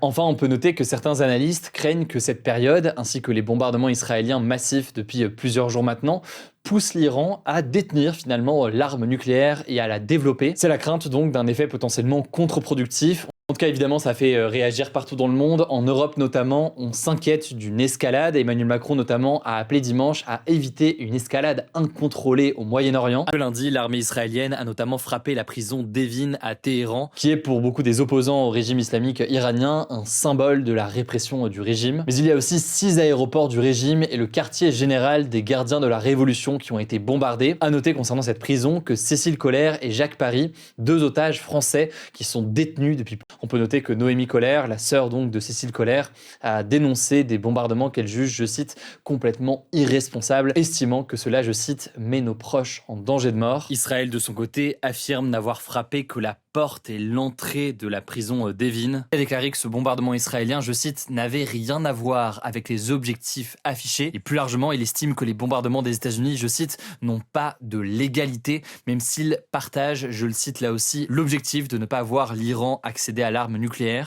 Enfin, on peut noter que certains analystes craignent que cette période, ainsi que les bombardements israéliens massifs depuis plusieurs jours maintenant, pousse l'Iran à détenir finalement l'arme nucléaire et à la développer. C'est la crainte donc d'un effet potentiellement contre-productif. En tout cas, évidemment, ça fait réagir partout dans le monde. En Europe notamment, on s'inquiète d'une escalade. Emmanuel Macron notamment a appelé dimanche à éviter une escalade incontrôlée au Moyen-Orient. Le lundi, l'armée israélienne a notamment frappé la prison d'Evin à Téhéran, qui est pour beaucoup des opposants au régime islamique iranien un symbole de la répression du régime. Mais il y a aussi 6 aéroports du régime et le quartier général des gardiens de la Révolution qui ont été bombardés. À noter concernant cette prison que Cécile Collère et Jacques Paris, 2 otages français qui sont détenus depuis. On peut noter que Noémie Collère, la sœur donc de Cécile Collère, a dénoncé des bombardements qu'elle juge, je cite, complètement irresponsables, estimant que cela, je cite, met nos proches en danger de mort. Israël, de son côté, affirme n'avoir frappé que la porte et l'entrée de la prison d'Evin. Elle a déclaré que ce bombardement israélien, je cite, n'avait rien à voir avec les objectifs affichés. Et plus largement, il estime que les bombardements des États-Unis, je cite, n'ont pas de légalité, même s'il partage, je le cite là aussi, l'objectif de ne pas voir l'Iran accéder à l'arme nucléaire.